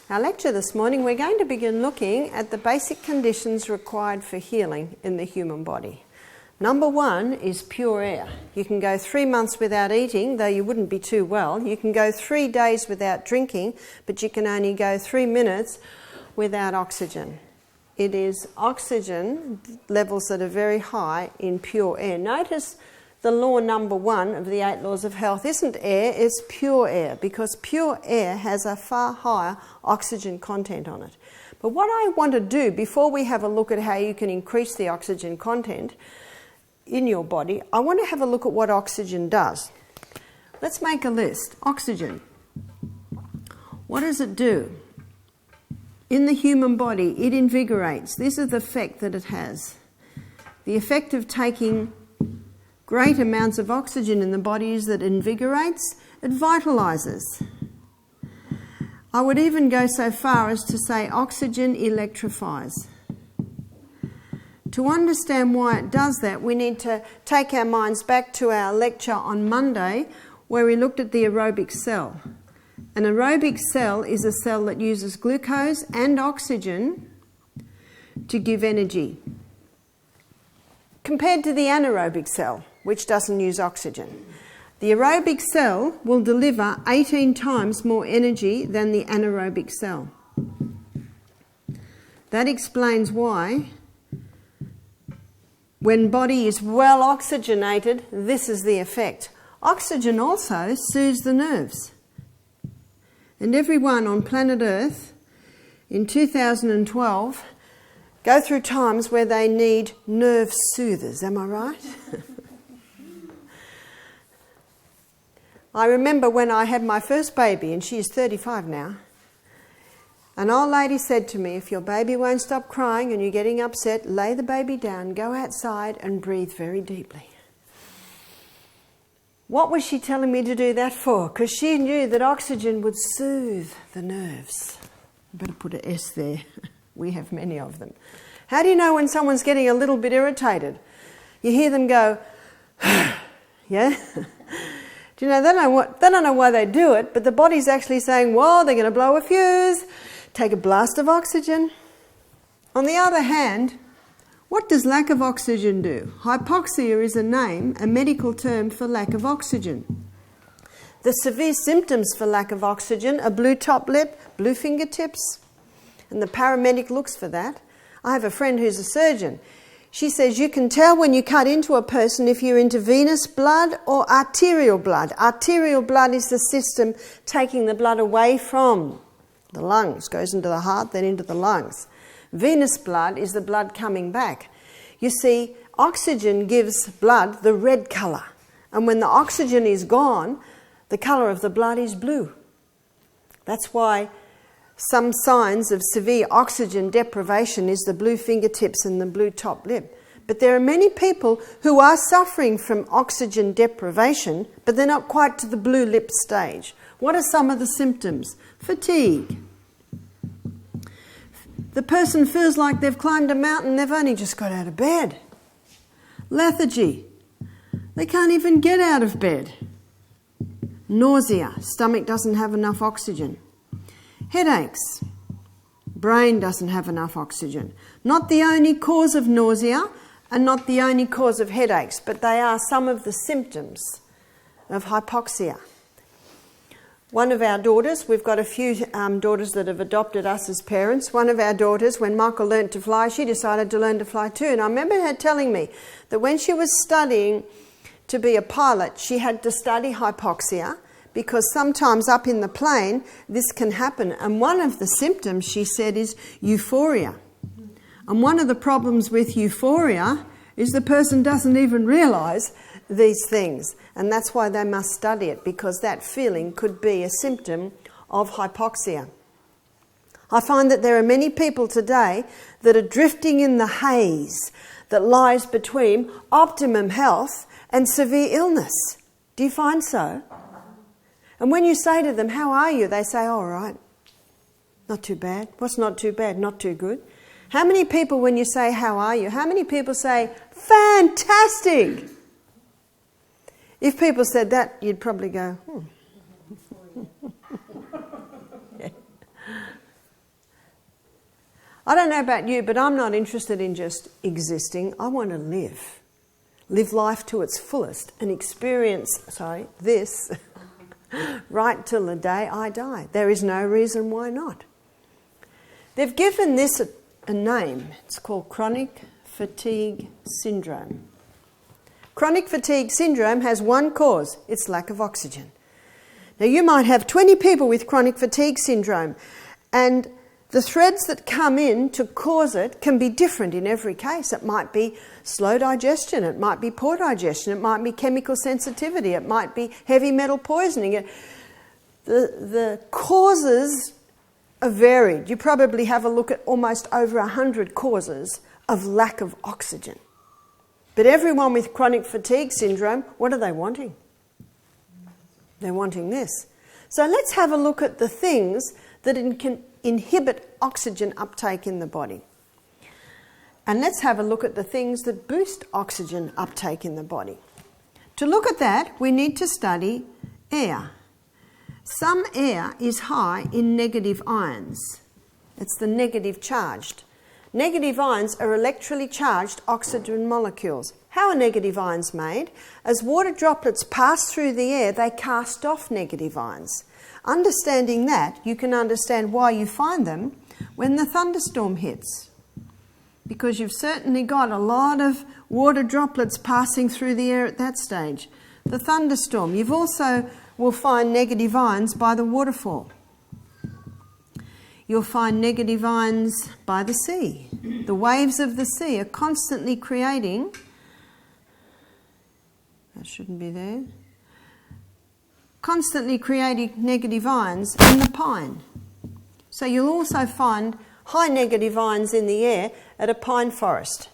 Our lecture this morning, we're going to begin looking at the basic conditions required for healing in the human body. Number one is pure air. You can go 3 months without eating, though you wouldn't be too well. You can go 3 days without drinking, but you can only go 3 minutes without oxygen. It is oxygen levels that are very high in pure air. Notice the law number 1 of the 8 laws of health isn't air, it's pure air, because pure air has a far higher oxygen content on it. But what I want to do before we have a look at how you can increase the oxygen content in your body, I want to have a look at what oxygen does. Let's make a list. Oxygen. What does it do? In the human body, it invigorates. This is the effect that it has. The effect of taking great amounts of oxygen in the body is that it invigorates, it vitalises. I would even go so far as to say oxygen electrifies. To understand why it does that, we need to take our minds back to our lecture on Monday where we looked at the aerobic cell. An aerobic cell is a cell that uses glucose and oxygen to give energy, compared to the anaerobic cell, which doesn't use oxygen. The aerobic cell will deliver 18 times more energy than the anaerobic cell. That explains why when body is well oxygenated, this is the effect. Oxygen also soothes the nerves. And everyone on planet Earth in 2012 go through times where they need nerve soothers, am I right? I remember when I had my first baby, and she is 35 now, an old lady said to me, if your baby won't stop crying and you're getting upset, lay the baby down, go outside and breathe very deeply. What was she telling me to do that for? Because she knew that oxygen would soothe the nerves. I better put an S there. We have many of them. How do you know when someone's getting a little bit irritated? You hear them go, yeah? Do you know, they don't know why they do it, but the body's actually saying, well, they're going to blow a fuse, take a blast of oxygen. On the other hand, what does lack of oxygen do? Hypoxia is a name, a medical term for lack of oxygen. The severe symptoms for lack of oxygen are blue top lip, blue fingertips, and the paramedic looks for that. I have a friend who's a surgeon. She says you can tell when you cut into a person if you're into venous blood or arterial blood. Arterial blood is the system taking the blood away from the lungs, goes into the heart, then into the lungs. Venous blood is the blood coming back. You see, oxygen gives blood the red colour. And when the oxygen is gone, the colour of the blood is blue. That's why some signs of severe oxygen deprivation is the blue fingertips and the blue top lip. But there are many people who are suffering from oxygen deprivation, but they're not quite to the blue lip stage. What are some of the symptoms? Fatigue. The person feels like they've climbed a mountain, they've only just got out of bed. Lethargy. They can't even get out of bed. Nausea. Stomach doesn't have enough oxygen. Headaches. Brain doesn't have enough oxygen. Not the only cause of nausea and not the only cause of headaches, but they are some of the symptoms of hypoxia. One of our daughters, we've got a few daughters that have adopted us as parents. One of our daughters, when Michael learnt to fly, she decided to learn to fly too. And I remember her telling me that when she was studying to be a pilot, she had to study hypoxia because sometimes up in the plane, this can happen. And one of the symptoms, she said, is euphoria. And one of the problems with euphoria is the person doesn't even realise these things. And that's why they must study it, because that feeling could be a symptom of hypoxia. I find that there are many people today that are drifting in the haze that lies between optimum health and severe illness. Do you find so? And when you say to them, how are you? They say, all right, not too bad. What's not too bad? Not too good. How many people, when you say, how are you? How many people say, fantastic? If people said that, you'd probably go, Yeah. I don't know about you, but I'm not interested in just existing. I want to live. Live life to its fullest and experience, this right till the day I die. There is no reason why not. They've given this a name. It's called chronic fatigue syndrome. Chronic fatigue syndrome has one cause. It's lack of oxygen. Now, you might have 20 people with chronic fatigue syndrome, and the threads that come in to cause it can be different in every case. It might be slow digestion, it might be poor digestion, it might be chemical sensitivity, it might be heavy metal poisoning. The causes are varied. You probably have a look at almost over 100 causes of lack of oxygen. But everyone with chronic fatigue syndrome, what are they wanting? They're wanting this. So let's have a look at the things that can inhibit oxygen uptake in the body. And let's have a look at the things that boost oxygen uptake in the body. To look at that, we need to study air. Some air is high in negative ions. It's the negative charged. Negative ions are electrically charged oxygen molecules. How are negative ions made? As water droplets pass through the air, they cast off negative ions. Understanding that, you can understand why you find them when the thunderstorm hits. Because you've certainly got a lot of water droplets passing through the air at that stage. The thunderstorm. You've also will find negative ions by the waterfall. You'll find negative ions by the sea. The waves of the sea are constantly creating, that shouldn't be there, constantly creating negative ions in the pine. So you'll also find high negative ions in the air at a pine forest.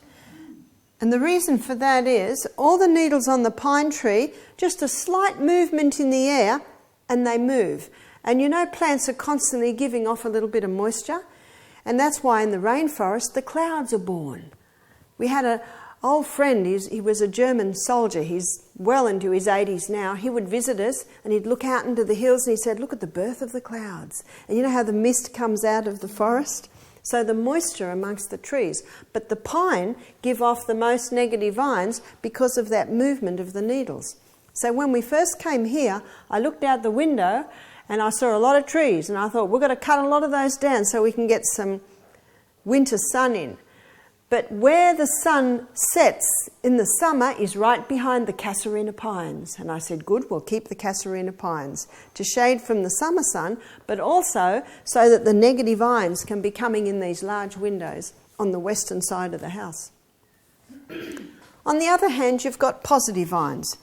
And the reason for that is all the needles on the pine tree, just a slight movement in the air and they move. And you know plants are constantly giving off a little bit of moisture, and that's why in the rainforest the clouds are born. We had an old friend, he was a German soldier, he's well into his 80s now. He would visit us and he'd look out into the hills and he said, look at the birth of the clouds. And you know how the mist comes out of the forest? So the moisture amongst the trees. But the pine give off the most negative ions because of that movement of the needles. So when we first came here, I looked out the window and I saw a lot of trees and I thought, we've got to cut a lot of those down so we can get some winter sun in. But where the sun sets in the summer is right behind the casuarina pines. And I said, good, we'll keep the casuarina pines to shade from the summer sun, but also so that the negative ions can be coming in these large windows on the western side of the house. On the other hand, you've got positive ions.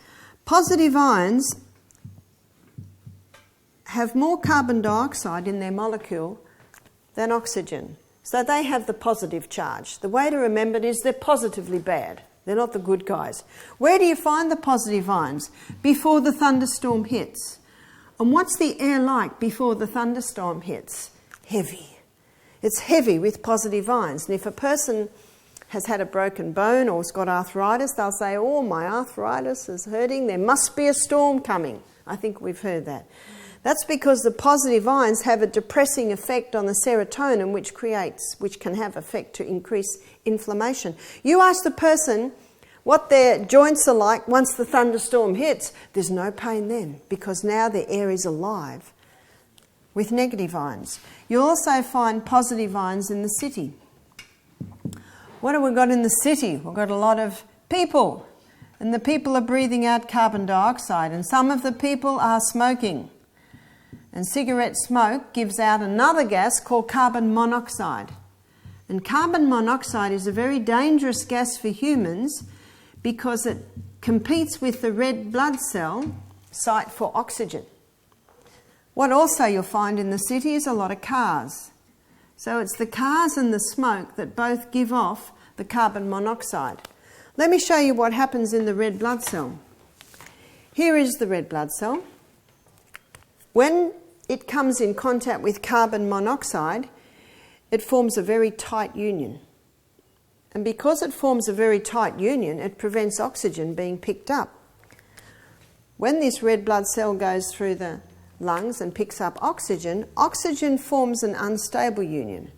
Positive ions have more carbon dioxide in their molecule than oxygen. So they have the positive charge. The way to remember it is they're positively bad. They're not the good guys. Where do you find the positive ions? Before the thunderstorm hits. And what's the air like before the thunderstorm hits? Heavy. It's heavy with positive ions. And if a person has had a broken bone or has got arthritis, they'll say, oh, my arthritis is hurting. There must be a storm coming. I think we've heard that. That's because the positive ions have a depressing effect on the serotonin, which can have effect to increase inflammation. You ask the person what their joints are like once the thunderstorm hits, there's no pain then, because now the air is alive with negative ions. You'll also find positive ions in the city. What have we got in the city? We've got a lot of people, and the people are breathing out carbon dioxide, and some of the people are smoking. And cigarette smoke gives out another gas called carbon monoxide. And carbon monoxide is a very dangerous gas for humans because it competes with the red blood cell site for oxygen. What also you'll find in the city is a lot of cars. So it's the cars and the smoke that both give off the carbon monoxide. Let me show you what happens in the red blood cell. Here is the red blood cell. When it comes in contact with carbon monoxide, it forms a very tight union. And because it forms a very tight union, it prevents oxygen being picked up. When this red blood cell goes through the lungs and picks up oxygen, oxygen forms an unstable union.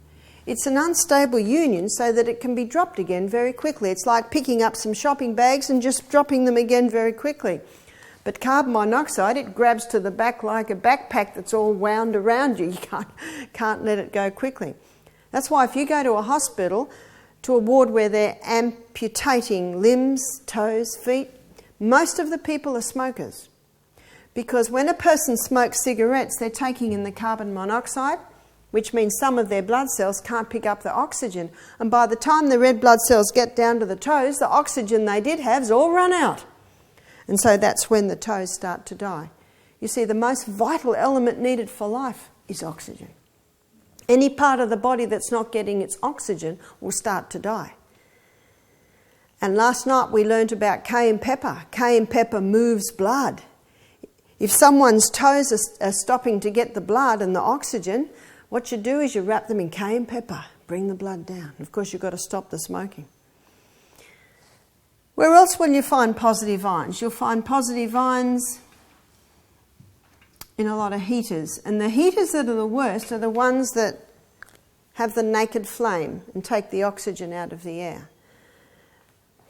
It's an unstable union so that it can be dropped again very quickly. It's like picking up some shopping bags and just dropping them again very quickly. But carbon monoxide, it grabs to the back like a backpack that's all wound around you. You can't let it go quickly. That's why if you go to a hospital, to a ward where they're amputating limbs, toes, feet, most of the people are smokers. Because when a person smokes cigarettes, they're taking in the carbon monoxide, which means some of their blood cells can't pick up the oxygen. And by the time the red blood cells get down to the toes, the oxygen they did have's all run out. And so that's when the toes start to die. You see, the most vital element needed for life is oxygen. Any part of the body that's not getting its oxygen will start to die. And last night we learnt about cayenne pepper. Cayenne pepper moves blood. If someone's toes are stopping to get the blood and the oxygen, what you do is you wrap them in cayenne pepper, bring the blood down. Of course, you've got to stop the smoking. Where else will you find positive ions? You'll find positive ions in a lot of heaters. And the heaters that are the worst are the ones that have the naked flame and take the oxygen out of the air.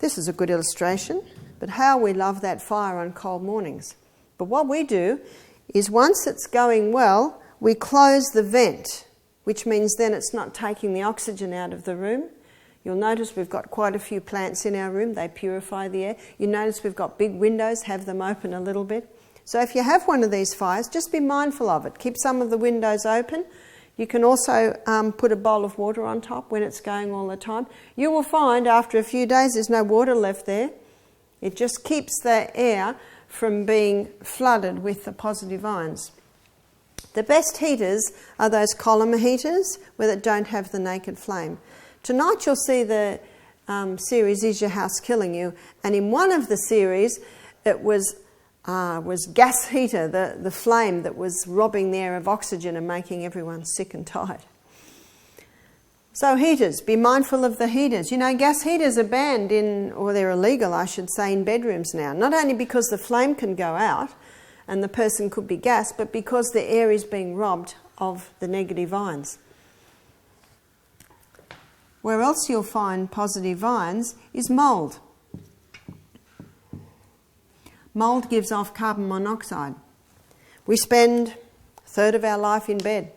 This is a good illustration, but how we love that fire on cold mornings. But what we do is once it's going well, we close the vent, which means then it's not taking the oxygen out of the room. You'll notice we've got quite a few plants in our room. They purify the air. You notice we've got big windows, have them open a little bit. So if you have one of these fires, just be mindful of it. Keep some of the windows open. You can also put a bowl of water on top when it's going all the time. You will find after a few days there's no water left there. It just keeps the air from being flooded with the positive ions. The best heaters are those column heaters where they don't have the naked flame. Tonight you'll see the series Is Your House Killing You? And in one of the series it was gas heater, the flame that was robbing the air of oxygen and making everyone sick and tired. So heaters, be mindful of the heaters. You know, gas heaters are banned or they're illegal, I should say, in bedrooms now. Not only because the flame can go out and the person could be gassed, but because the air is being robbed of the negative ions. Where else you'll find positive ions is mould. Mould gives off carbon monoxide. We spend a third of our life in bed.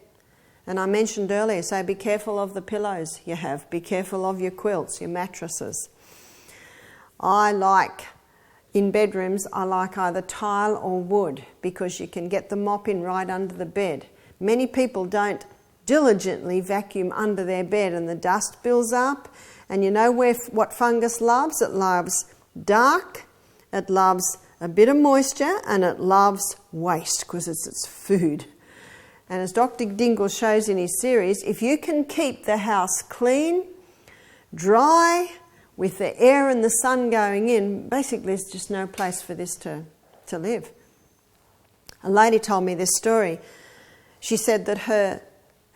And I mentioned earlier, so be careful of the pillows you have. Be careful of your quilts, your mattresses. In bedrooms, I like either tile or wood because you can get the mop in right under the bed. Many people don't diligently vacuum under their bed and the dust builds up. And you know what fungus loves? It loves dark, it loves a bit of moisture, and it loves waste because it's its food. And as Dr. Dingle shows in his series, if you can keep the house clean, dry, with the air and the sun going in, basically there's just no place for this to live. A lady told me this story. She said that her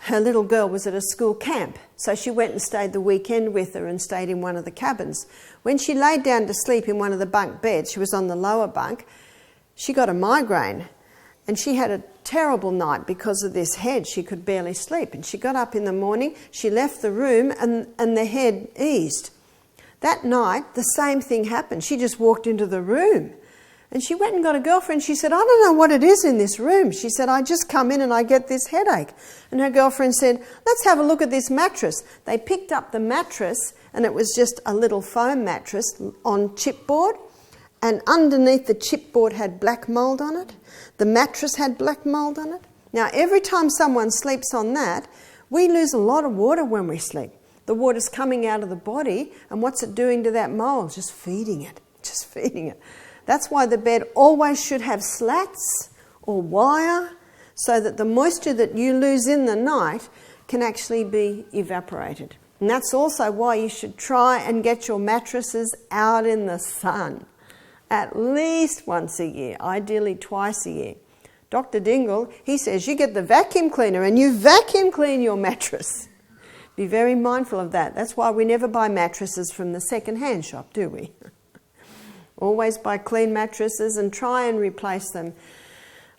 little girl was at a school camp, so she went and stayed the weekend with her and stayed in one of the cabins. When she laid down to sleep in one of the bunk beds, she was on the lower bunk, she got a migraine. And she had a terrible night because of this head. She could barely sleep. And she got up in the morning, she left the room, and the head eased. That night, the same thing happened. She just walked into the room. And she went and got a girlfriend. She said, I don't know what it is in this room. She said, I just come in and I get this headache. And her girlfriend said, let's have a look at this mattress. They picked up the mattress, and it was just a little foam mattress on chipboard. And underneath the chipboard had black mould on it. The mattress had black mould on it. Now, every time someone sleeps on that, we lose a lot of water when we sleep. The water's coming out of the body, and what's it doing to that mould? Just feeding it. That's why the bed always should have slats or wire so that the moisture that you lose in the night can actually be evaporated. And that's also why you should try and get your mattresses out in the sun. At least once a year, ideally twice a year. Dr. Dingle, he says you get the vacuum cleaner and you vacuum clean your mattress. Be very mindful of that. That's why we never buy mattresses from the second-hand shop, do we? Always buy clean mattresses and try and replace them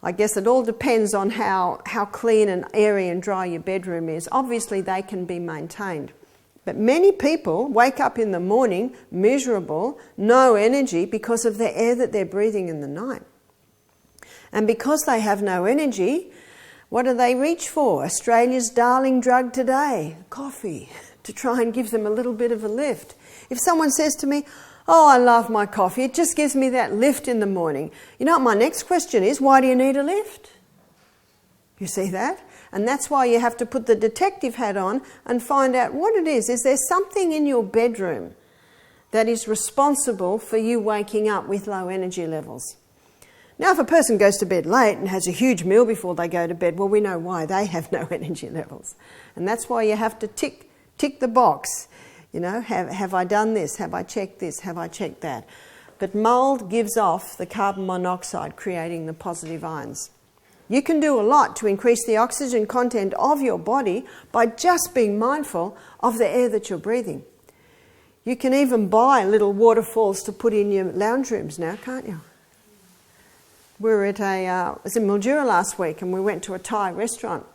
I guess it all depends on how clean and airy and dry your bedroom is. Obviously, they can be maintained. But many people wake up in the morning miserable, no energy, because of the air that they're breathing in the night. And because they have no energy, what do they reach for? Australia's darling drug today, coffee, to try and give them a little bit of a lift. If someone says to me, "Oh, I love my coffee, it just gives me that lift in the morning," you know what my next question is? Why do you need a lift? You see that? And that's why you have to put the detective hat on and find out what it is. Is there something in your bedroom that is responsible for you waking up with low energy levels? Now, if a person goes to bed late and has a huge meal before they go to bed, well, we know why. They have no energy levels. And that's why you have to tick the box. You know, have I done this? Have I checked this? Have I checked that? But mould gives off the carbon monoxide, creating the positive ions. You can do a lot to increase the oxygen content of your body by just being mindful of the air that you're breathing. You can even buy little waterfalls to put in your lounge rooms now, can't you? We were at I was in Mildura last week, and we went to a Thai restaurant,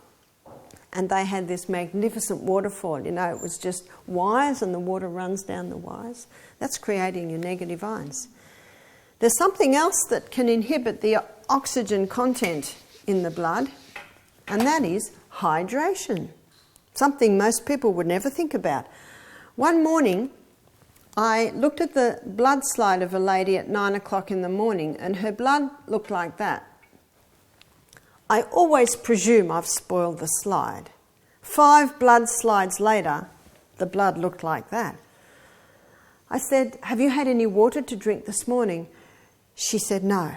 and they had this magnificent waterfall. You know, it was just wires, and the water runs down the wires. That's creating your negative ions. There's something else that can inhibit the oxygen content in the blood, and that is hydration. Something most people would never think about. One morning, I looked at the blood slide of a lady at 9 o'clock in the morning, and her blood looked like that. I always presume I've spoiled the slide. 5 blood slides later, the blood looked like that. I said, "Have you had any water to drink this morning?" She said, "No."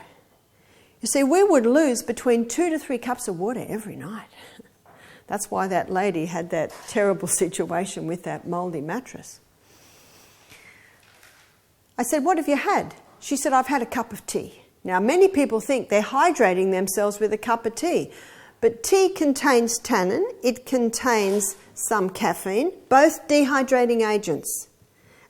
You see, we would lose between 2 to 3 cups of water every night. That's why that lady had that terrible situation with that mouldy mattress. I said, "What have you had?" She said, "I've had a cup of tea." Now, many people think they're hydrating themselves with a cup of tea, but tea contains tannin, it contains some caffeine, both dehydrating agents.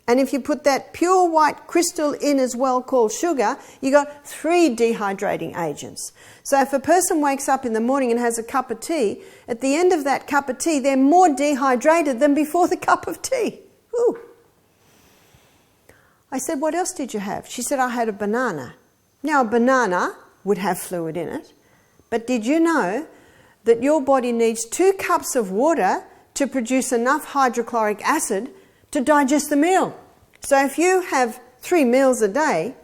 And if you put that pure white crystal in as well, called sugar, you got 3 dehydrating agents. So if a person wakes up in the morning and has a cup of tea, at the end of that cup of tea, they're more dehydrated than before the cup of tea. Ooh. I said, "What else did you have?" She said, "I had a banana." Now, a banana would have fluid in it, but did you know that your body needs 2 cups of water to produce enough hydrochloric acid to digest the meal? So if you have 3 meals a day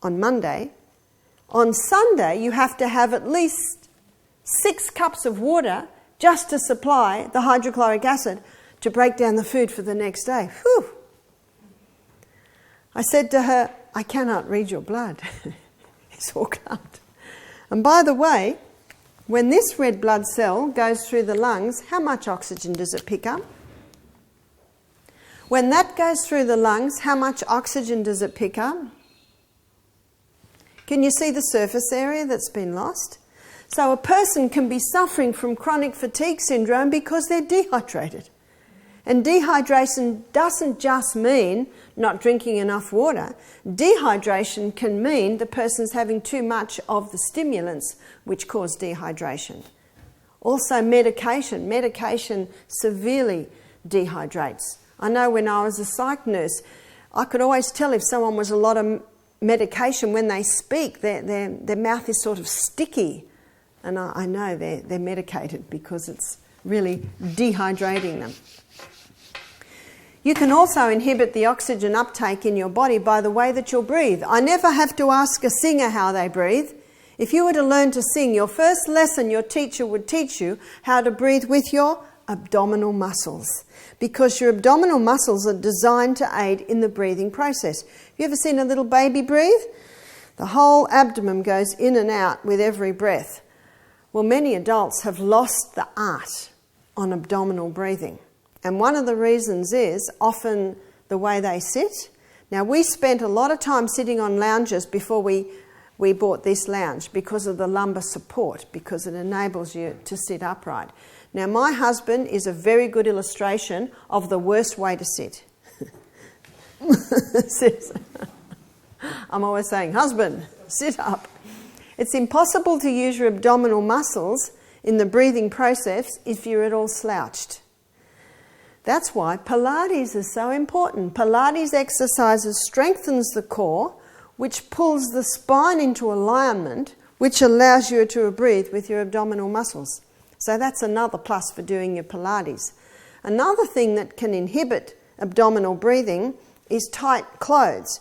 on Monday, on Sunday you have to have at least 6 cups of water just to supply the hydrochloric acid to break down the food for the next day. Whew. I said to her, "I cannot read your blood." It's all cut. And by the way, when this red blood cell goes through the lungs, how much oxygen does it pick up? When that goes through the lungs, how much oxygen does it pick up? Can you see the surface area that's been lost? So a person can be suffering from chronic fatigue syndrome because they're dehydrated. And dehydration doesn't just mean not drinking enough water. Dehydration can mean the person's having too much of the stimulants which cause dehydration. Also medication. Medication severely dehydrates. I know when I was a psych nurse, I could always tell if someone was a lot of medication. When they speak, their mouth is sort of sticky. And I know they're medicated because it's really dehydrating them. You can also inhibit the oxygen uptake in your body by the way that you'll breathe. I never have to ask a singer how they breathe. If you were to learn to sing, your first lesson, your teacher would teach you how to breathe with your abdominal muscles, because your abdominal muscles are designed to aid in the breathing process. Have you ever seen a little baby breathe? The whole abdomen goes in and out with every breath. Well, many adults have lost the art on abdominal breathing. And one of the reasons is often the way they sit. Now, we spent a lot of time sitting on lounges before we bought this lounge because of the lumbar support, because it enables you to sit upright. Now, my husband is a very good illustration of the worst way to sit. I'm always saying, "Husband, sit up." It's impossible to use your abdominal muscles in the breathing process if you're at all slouched. That's why Pilates is so important. Pilates exercises strengthens the core, which pulls the spine into alignment, which allows you to breathe with your abdominal muscles. So that's another plus for doing your Pilates. Another thing that can inhibit abdominal breathing is tight clothes.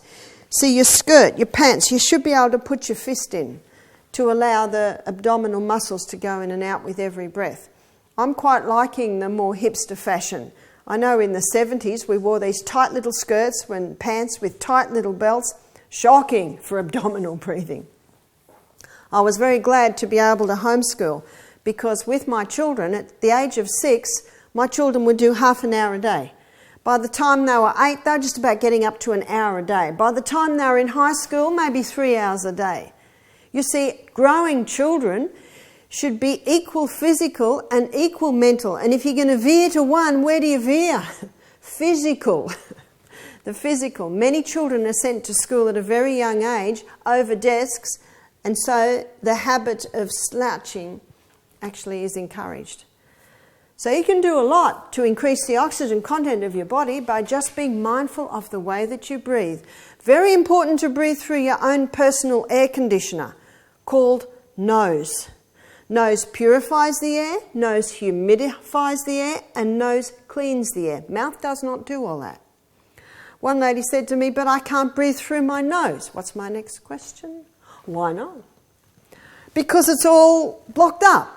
See, your skirt, your pants, you should be able to put your fist in to allow the abdominal muscles to go in and out with every breath. I'm quite liking the more hipster fashion. I know in the 70s we wore these tight little skirts and pants with tight little belts. Shocking for abdominal breathing. I was very glad to be able to homeschool because with my children, at the age of 6, my children would do half an hour a day. By the time they were 8, they were just about getting up to an hour a day. By the time they were in high school, maybe 3 hours a day. You see, growing children should be equal physical and equal mental. And if you're going to veer to one, where do you veer? Physical. The physical. Many children are sent to school at a very young age over desks, and so the habit of slouching actually is encouraged. So you can do a lot to increase the oxygen content of your body by just being mindful of the way that you breathe. Very important to breathe through your own personal air conditioner called nose. Nose purifies the air, nose humidifies the air, and nose cleans the air. Mouth does not do all that. One lady said to me, but I can't breathe through my nose. What's my next question? Why not? Because it's all blocked up.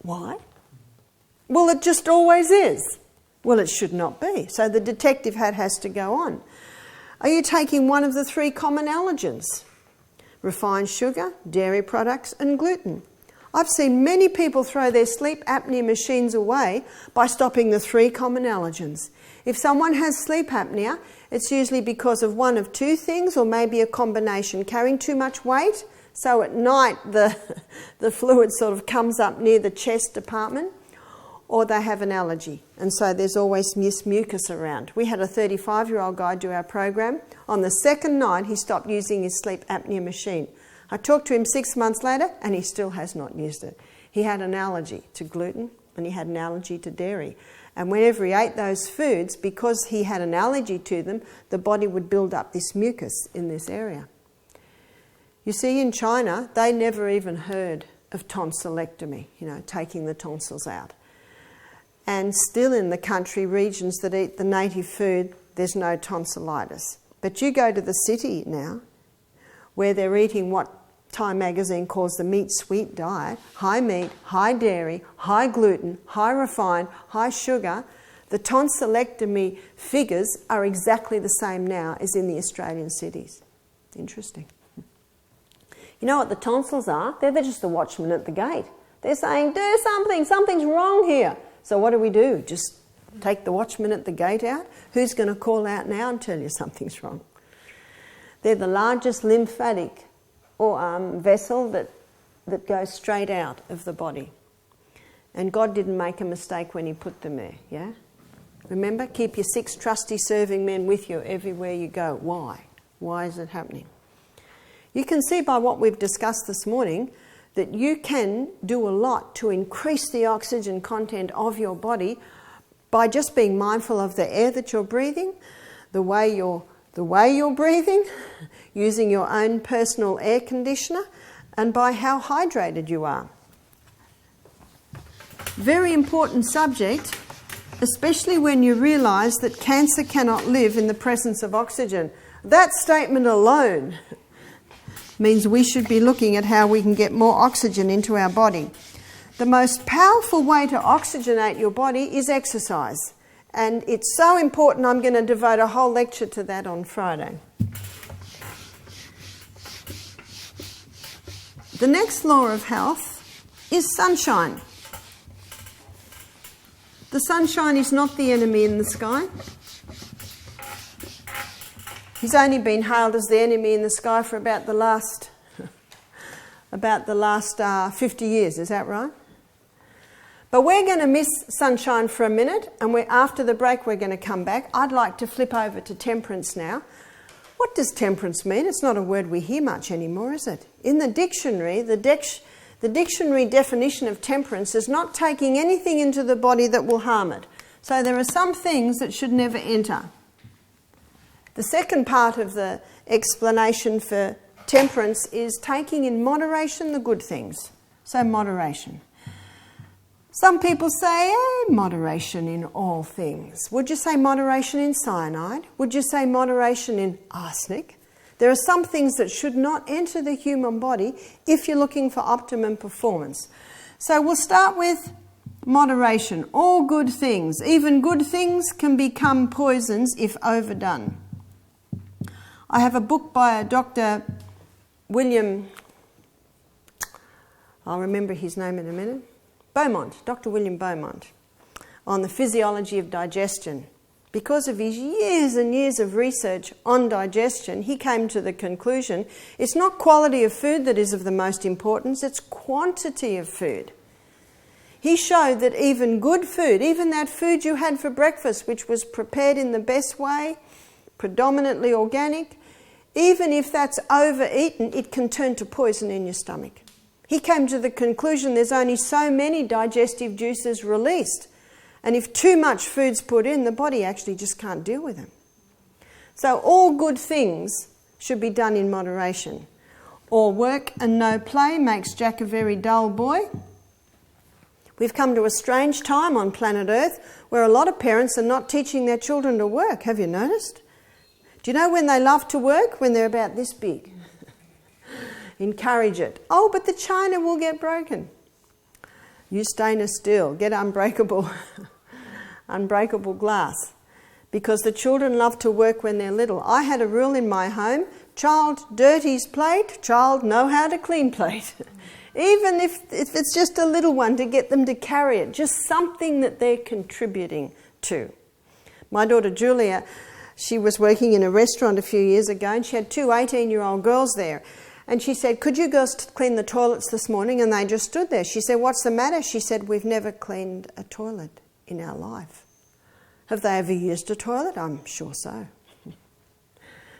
Why? Well, it just always is. Well, it should not be. So the detective hat has to go on. Are you taking one of the 3 common allergens? Refined sugar, dairy products, and gluten. I've seen many people throw their sleep apnea machines away by stopping the 3 common allergens. If someone has sleep apnea, it's usually because of one of 2 things, or maybe a combination: carrying too much weight, so at night the fluid sort of comes up near the chest department, or they have an allergy, and so there's always mucus around. We had a 35-year-old guy do our program. On the second night, he stopped using his sleep apnea machine. I talked to him 6 months later, and he still has not used it. He had an allergy to gluten, and he had an allergy to dairy. And whenever he ate those foods, because he had an allergy to them, the body would build up this mucus in this area. You see, in China, they never even heard of tonsillectomy, taking the tonsils out. And still in the country regions that eat the native food, there's no tonsillitis. But you go to the city now, where they're eating what Time magazine calls the meat-sweet diet: high meat, high dairy, high gluten, high refined, high sugar. The tonsillectomy figures are exactly the same now as in the Australian cities. Interesting. You know what the tonsils are? They're just the watchman at the gate. They're saying, do something, something's wrong here. So what do? Just take the watchman at the gate out? Who's going to call out now and tell you something's wrong? They're the largest lymphatic or vessel that goes straight out of the body. And God didn't make a mistake when he put them there, yeah? Remember, keep your 6 trusty serving men with you everywhere you go. Why? Why is it happening? You can see by what we've discussed this morning that you can do a lot to increase the oxygen content of your body by just being mindful of the air that you're breathing, the way you're breathing, using your own personal air conditioner, and by how hydrated you are. Very important subject, especially when you realise that cancer cannot live in the presence of oxygen. That statement alone means we should be looking at how we can get more oxygen into our body. The most powerful way to oxygenate your body is exercise. And it's so important, I'm going to devote a whole lecture to that on Friday. The next law of health is sunshine. The sunshine is not the enemy in the sky. He's only been hailed as the enemy in the sky for about the last 50 years, is that right? But we're going to miss sunshine for a minute, and after the break we're going to come back. I'd like to flip over to temperance now. What does temperance mean? It's not a word we hear much anymore, is it? In the dictionary, the dictionary definition of temperance is not taking anything into the body that will harm it. So there are some things that should never enter. The second part of the explanation for temperance is taking in moderation the good things. So moderation. Some people say, moderation in all things. Would you say moderation in cyanide? Would you say moderation in arsenic? There are some things that should not enter the human body if you're looking for optimum performance. So we'll start with moderation. All good things, even good things, can become poisons if overdone. I have a book by a Dr. William, I'll remember his name in a minute, Beaumont, Dr. William Beaumont, on the physiology of digestion. Because of his years and years of research on digestion, he came to the conclusion it's not quality of food that is of the most importance, it's quantity of food. He showed that even good food, even that food you had for breakfast, which was prepared in the best way, predominantly organic, even if that's overeaten, it can turn to poison in your stomach. He came to the conclusion there's only so many digestive juices released. And if too much food's put in, the body actually just can't deal with them. So all good things should be done in moderation. All work and no play makes Jack a very dull boy. We've come to a strange time on planet Earth where a lot of parents are not teaching their children to work. Have you noticed? Do you know when they love to work? When they're about this big. Encourage it. Oh, but the china will get broken. Use stainless steel. Get unbreakable glass. Because the children love to work when they're little. I had a rule in my home. Child dirties plate, child know how to clean plate. Even if it's just a little one, to get them to carry it. Just something that they're contributing to. My daughter Julia, she was working in a restaurant a few years ago and she had two 18-year-old girls there. And she said, could you girls clean the toilets this morning? And they just stood there. She said, what's the matter? She said, we've never cleaned a toilet in our life. Have they ever used a toilet? I'm sure so.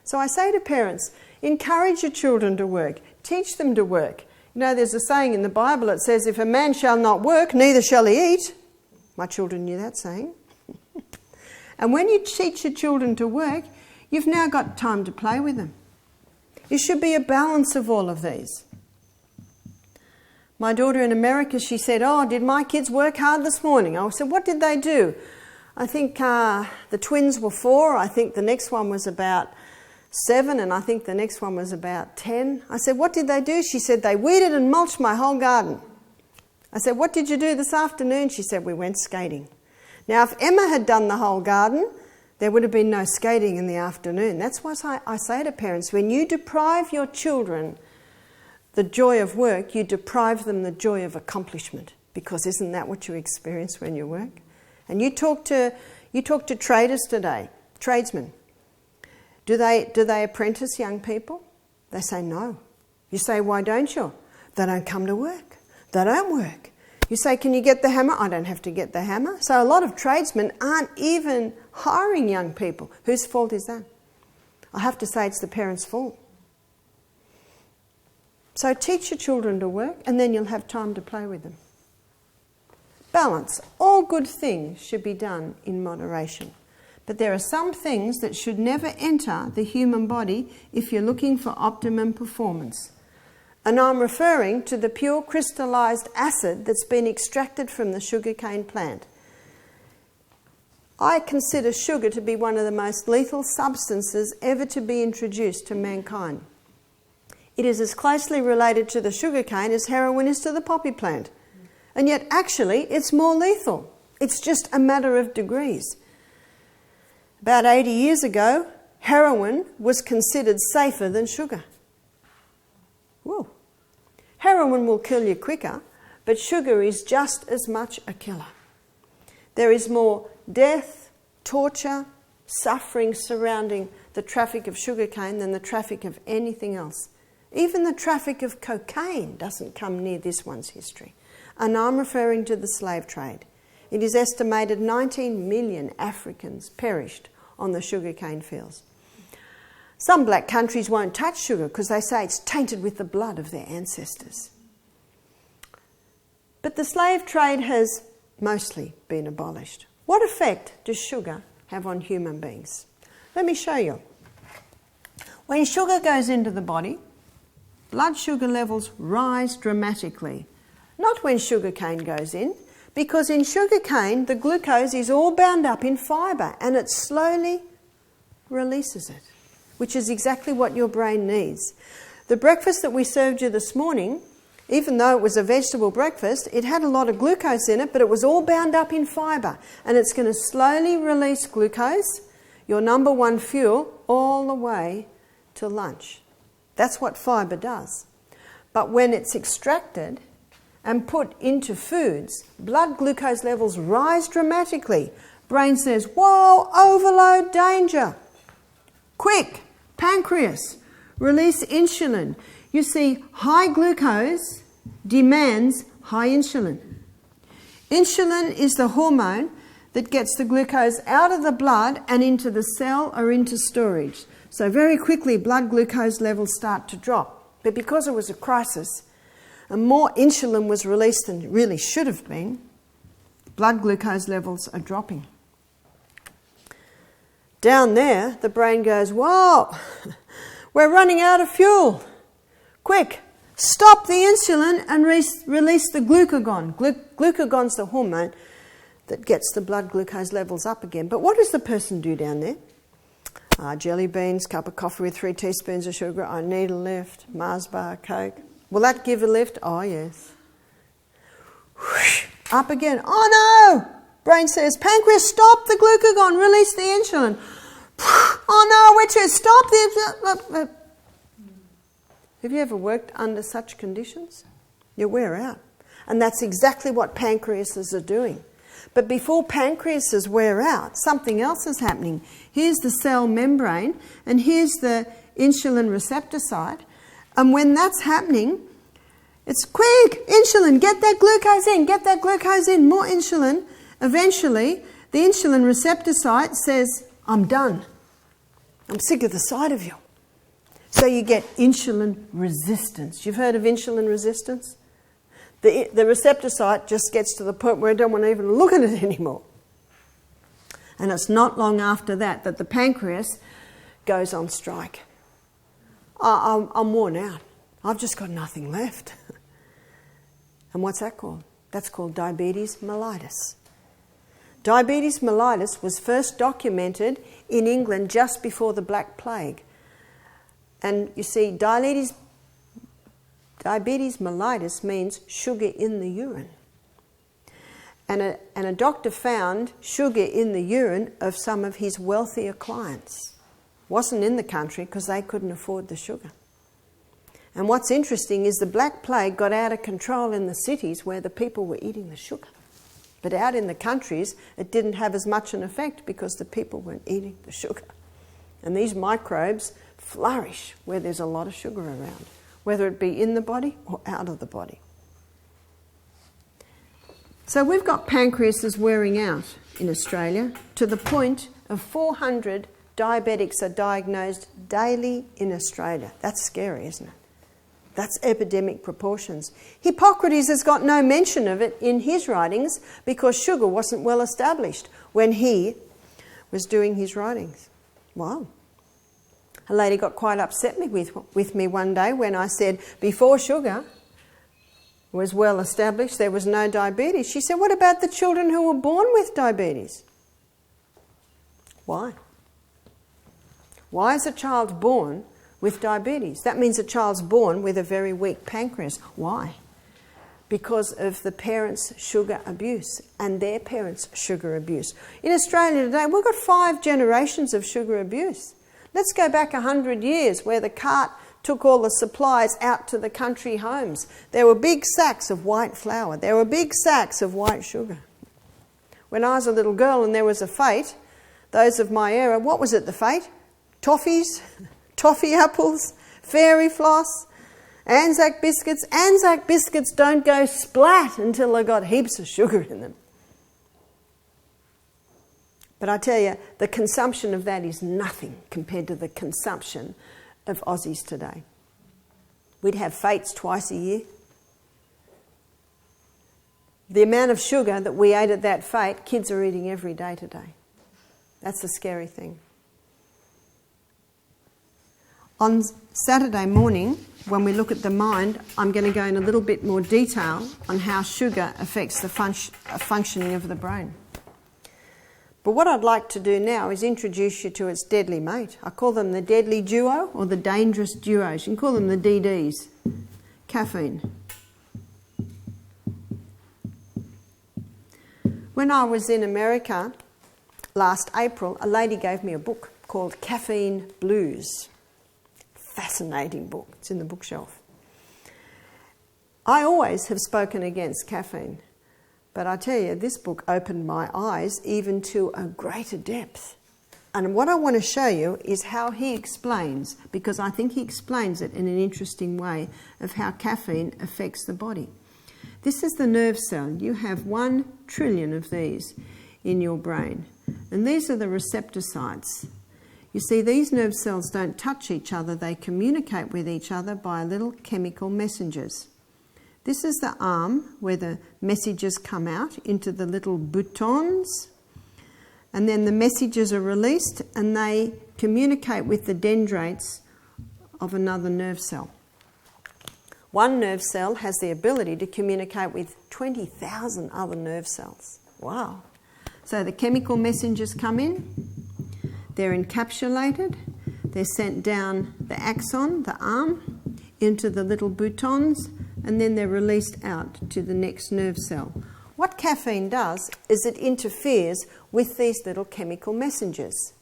So I say to parents, encourage your children to work. Teach them to work. You know, there's a saying in the Bible that says, if a man shall not work, neither shall he eat. My children knew that saying. And when you teach your children to work, you've now got time to play with them. It should be a balance of all of these. My daughter in America, she said, did my kids work hard this morning? I said, what did they do? I think the twins were 4. I think the next one was about 7. And I think the next one was about 10. I said, what did they do? She said, they weeded and mulched my whole garden. I said, what did you do this afternoon? She said, we went skating. Now, if Emma had done the whole garden, there would have been no skating in the afternoon. That's why I say to parents, when you deprive your children the joy of work, you deprive them the joy of accomplishment. Because isn't that what you experience when you work? And you talk to traders today, tradesmen. Do they apprentice young people? They say no. You say, why don't you? They don't come to work. They don't work. You say, can you get the hammer? I don't have to get the hammer. So a lot of tradesmen aren't even hiring young people. Whose fault is that? I have to say it's the parents' fault. So teach your children to work and then you'll have time to play with them. Balance. All good things should be done in moderation. But there are some things that should never enter the human body if you're looking for optimum performance. And I'm referring to the pure crystallized acid that's been extracted from the sugarcane plant. I consider sugar to be one of the most lethal substances ever to be introduced to mankind. It is as closely related to the sugarcane as heroin is to the poppy plant. And yet actually it's more lethal. It's just a matter of degrees. About 80 years ago, heroin was considered safer than sugar. Whoa. Heroin will kill you quicker, but sugar is just as much a killer. There is more death, torture, suffering surrounding the traffic of sugarcane than the traffic of anything else. Even the traffic of cocaine doesn't come near this one's history. And I'm referring to the slave trade. It is estimated 19 million Africans perished on the sugarcane fields. Some black countries won't touch sugar because they say it's tainted with the blood of their ancestors. But the slave trade has mostly been abolished. What effect does sugar have on human beings? Let me show you. When sugar goes into the body, blood sugar levels rise dramatically. Not when sugar cane goes in, because in sugar cane the glucose is all bound up in fibre and it slowly releases it, which is exactly what your brain needs. The breakfast that we served you this morning, even though it was a vegetable breakfast, it had a lot of glucose in it, but it was all bound up in fibre, and it's going to slowly release glucose, your number one fuel, all the way to lunch. That's what fibre does. But when it's extracted and put into foods, blood glucose levels rise dramatically. Brain says, whoa, overload, danger. Quick, pancreas, release insulin. You see, high glucose demands high insulin. Insulin is the hormone that gets the glucose out of the blood and into the cell or into storage. So very quickly blood glucose levels start to drop. But because it was a crisis and more insulin was released than it really should have been, blood glucose levels are dropping. Down there, the brain goes, whoa, we're running out of fuel. Quick, stop the insulin and release the glucagon. Glucagon's the hormone that gets the blood glucose levels up again. But what does the person do down there? Jelly beans, cup of coffee with 3 teaspoons of sugar. I need a lift. Mars bar, Coke. Will that give a lift? Oh, yes. Whoosh, up again. Oh, no! Brain says, pancreas, stop the glucagon. Release the insulin. Oh, no, we're too... Stop the... Have you ever worked under such conditions? You wear out. And that's exactly what pancreases are doing. But before pancreases wear out, something else is happening. Here's the cell membrane, and here's the insulin receptor site. And when that's happening, it's quick, insulin, get that glucose in, more insulin. Eventually, the insulin receptor site says, I'm done. I'm sick of the sight of you. So you get insulin resistance. You've heard of insulin resistance? The receptor site just gets to the point where I don't want to even look at it anymore. And it's not long after that that the pancreas goes on strike. I'm worn out. I've just got nothing left. And what's that called? That's called diabetes mellitus. Diabetes mellitus was first documented in England just before the Black Plague. And you see, diabetes mellitus means sugar in the urine. And a doctor found sugar in the urine of some of his wealthier clients. Wasn't in the country because they couldn't afford the sugar. And what's interesting is the Black Plague got out of control in the cities where the people were eating the sugar. But out in the countries, it didn't have as much an effect because the people weren't eating the sugar. And these microbes flourish where there's a lot of sugar around, whether it be in the body or out of the body. So we've got pancreases wearing out in Australia to the point of 400 diabetics are diagnosed daily in Australia. That's scary, isn't it? That's epidemic proportions. Hippocrates has got no mention of it in his writings because sugar wasn't well established when he was doing his writings. Wow. A lady got quite upset with me one day when I said, before sugar was well established, there was no diabetes. She said, what about the children who were born with diabetes? Why? Why is a child born with diabetes? That means a child's born with a very weak pancreas. Why? Because of the parents' sugar abuse and their parents' sugar abuse. In Australia today, we've got 5 generations of sugar abuse. Let's go back 100 years where the cart took all the supplies out to the country homes. There were big sacks of white flour. There were big sacks of white sugar. When I was a little girl and there was a fete, those of my era, what was it, the fete? Toffees, toffee apples, fairy floss, Anzac biscuits. Anzac biscuits don't go splat until they've got heaps of sugar in them. But I tell you, the consumption of that is nothing compared to the consumption of Aussies today. We'd have fetes twice a year. The amount of sugar that we ate at that fete, kids are eating every day today. That's the scary thing. On Saturday morning, when we look at the mind, I'm going to go in a little bit more detail on how sugar affects the functioning of the brain. But what I'd like to do now is introduce you to its deadly mate. I call them the deadly duo or the dangerous duos. You can call them the DDs. Caffeine. When I was in America last April, a lady gave me a book called Caffeine Blues. Fascinating book. It's in the bookshelf. I always have spoken against caffeine, but I tell you, this book opened my eyes even to a greater depth. And what I want to show you is how he explains, because I think he explains it in an interesting way, of how caffeine affects the body. This is the nerve cell. You have 1 trillion of these in your brain, and these are the receptor sites. You see, these nerve cells don't touch each other, they communicate with each other by little chemical messengers. This is the arm where the messages come out into the little boutons, and then the messages are released and they communicate with the dendrites of another nerve cell. One nerve cell has the ability to communicate with 20,000 other nerve cells. Wow. So the chemical messengers come in. They're encapsulated, they're sent down the axon, the arm, into the little boutons, and then they're released out to the next nerve cell. What caffeine does is it interferes with these little chemical messengers.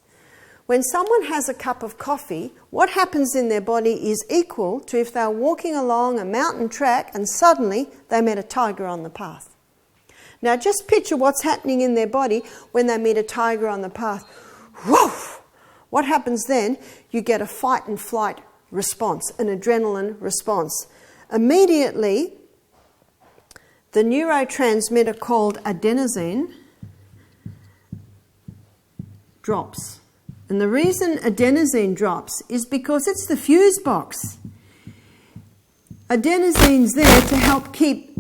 When someone has a cup of coffee, what happens in their body is equal to if they're walking along a mountain track and suddenly they met a tiger on the path. Now just picture what's happening in their body when they meet a tiger on the path. Woof! What happens then? You get a fight and flight response, an adrenaline response. Immediately, the neurotransmitter called adenosine drops. And the reason adenosine drops is because it's the fuse box. Adenosine's there to help keep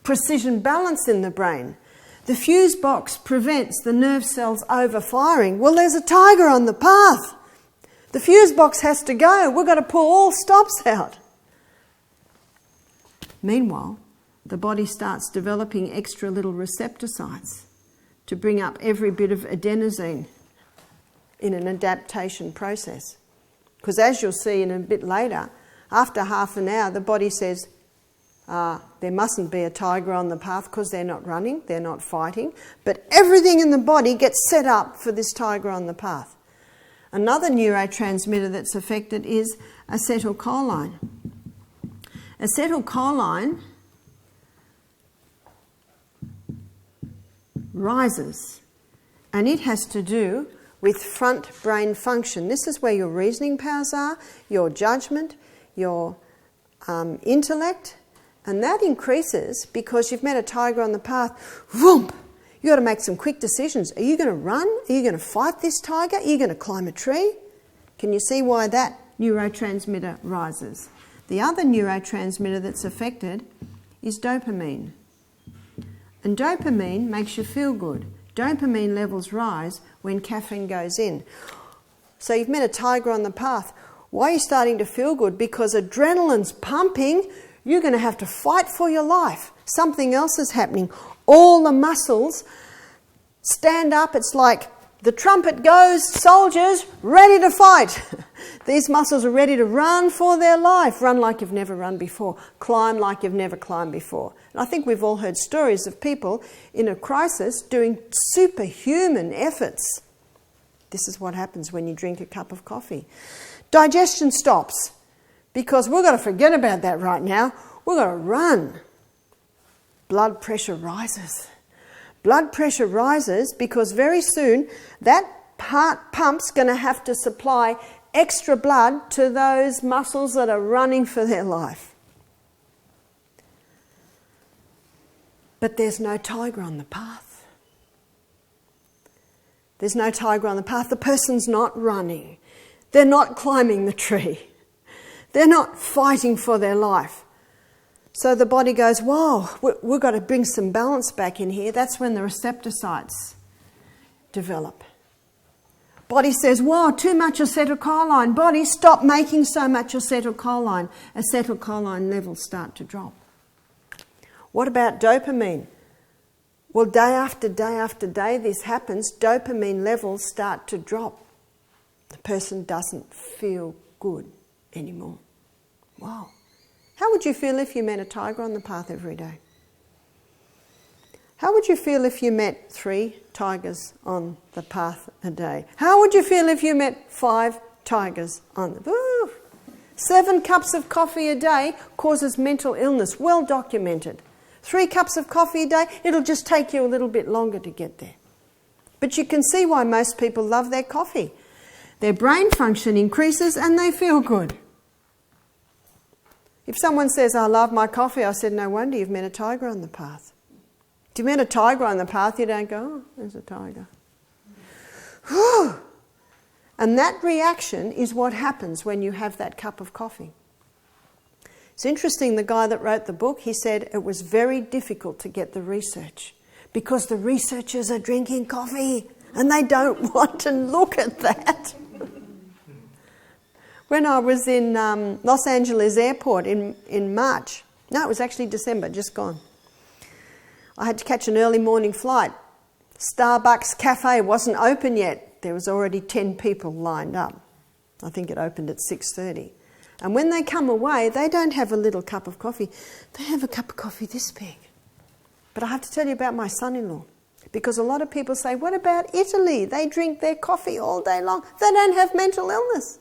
precision balance in the brain. The fuse box prevents the nerve cells overfiring. Well, there's a tiger on the path. The fuse box has to go. We've got to pull all stops out. Meanwhile, the body starts developing extra little receptor sites to bring up every bit of adenosine in an adaptation process. Because as you'll see in a bit later, after half an hour, the body says, there mustn't be a tiger on the path because they're not running, they're not fighting, but everything in the body gets set up for this tiger on the path. Another neurotransmitter that's affected is acetylcholine. Acetylcholine rises, and it has to do with front brain function. This is where your reasoning powers are, your judgment, your intellect, and that increases because you've met a tiger on the path. Whoomp! You've got to make some quick decisions. Are you going to run? Are you going to fight this tiger? Are you going to climb a tree? Can you see why that neurotransmitter rises? The other neurotransmitter that's affected is dopamine. And dopamine makes you feel good. Dopamine levels rise when caffeine goes in. So you've met a tiger on the path. Why are you starting to feel good? Because adrenaline's pumping. You're going to have to fight for your life. Something else is happening. All the muscles stand up. It's like the trumpet goes, soldiers, ready to fight. These muscles are ready to run for their life. Run like you've never run before. Climb like you've never climbed before. And I think we've all heard stories of people in a crisis doing superhuman efforts. This is what happens when you drink a cup of coffee. Digestion stops. Because we've got to forget about that right now. We've got to run. Blood pressure rises. Blood pressure rises because very soon that pump's going to have to supply extra blood to those muscles that are running for their life. But there's no tiger on the path. There's no tiger on the path. The person's not running. They're not climbing the tree. They're not fighting for their life. So the body goes, whoa, we've got to bring some balance back in here. That's when the receptocytes develop. Body says, whoa, too much acetylcholine. Body, stop making so much acetylcholine. Acetylcholine levels start to drop. What about dopamine? Well, day after day after day this happens, dopamine levels start to drop. The person doesn't feel good anymore. Wow. How would you feel if you met a tiger on the path every day? How would you feel if you met 3 tigers on the path a day? How would you feel if you met 5 tigers on the path? 7 cups of coffee a day causes mental illness, well documented. 3 cups of coffee a day, it'll just take you a little bit longer to get there. But you can see why most people love their coffee. Their brain function increases and they feel good. If someone says, I love my coffee, I said, no wonder you've met a tiger on the path. If you met a tiger on the path, you don't go, oh, there's a tiger. Whew. And that reaction is what happens when you have that cup of coffee. It's interesting, the guy that wrote the book, he said it was very difficult to get the research because the researchers are drinking coffee and they don't want to look at that. When I was in Los Angeles airport in March, no, it was actually December, just gone. I had to catch an early morning flight. Starbucks cafe wasn't open yet. There was already 10 people lined up. I think it opened at 6:30. And when they come away, they don't have a little cup of coffee. They have a cup of coffee this big. But I have to tell you about my son-in-law. Because a lot of people say, what about Italy? They drink their coffee all day long. They don't have mental illness.